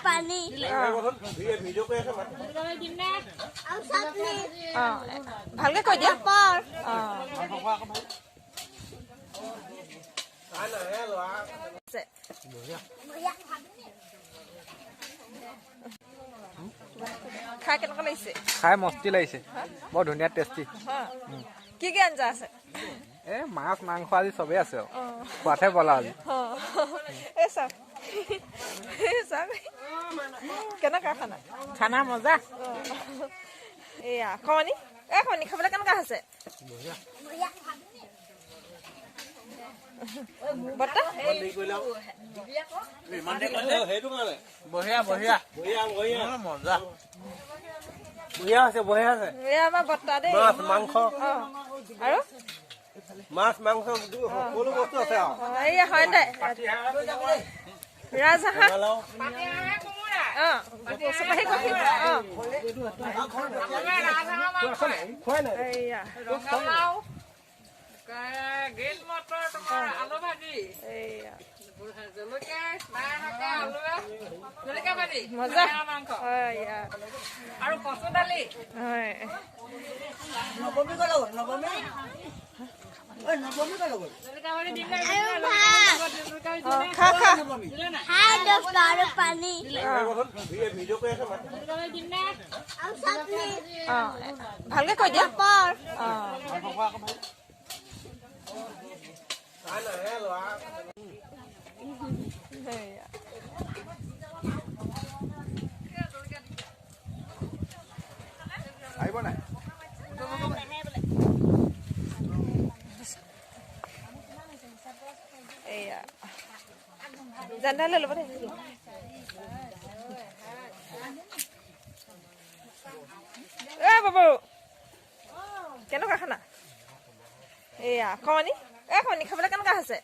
পানী ভালকে কৈ দিয়া খাই কেনেকুৱা লাগিছে খাই মস্তি লাগিছে বৰ ধুনীয়া টেষ্টি কি কি আঞ্জা আছে মাছ মাংস আজি চবেই আছে খোৱাতহে বলা আজি কেনেকুৱা খানা খানা মজা এয়া খমনি খমনি খাবলৈ কেনেকুৱা হৈছে বৰ্তা বঢ়িয়া বঢ়িয়া মজা বঢ়িয়া আছে বঢ়িয়া আছে এয়া আমাৰ বৰ্তা দেই মাছ মাংস আৰু মাছ মাংস সকলো বস্তু আছে এয়া হয় দে ৰাজহাঁহ গ্ৰীণ মটৰ তোমাৰ আলু ভাজি জলকীয়া ভাজি মজা মাংস হয় আৰু কচু দালি হয় খা খা পানী ভালকে কৈ দিয়া আহিব নাই এয়া জানদালে ল'ব দে বাবু কেনেকুৱা খানা এয়া খমনি খমনি খাবলৈ কেনেকুৱা হৈছে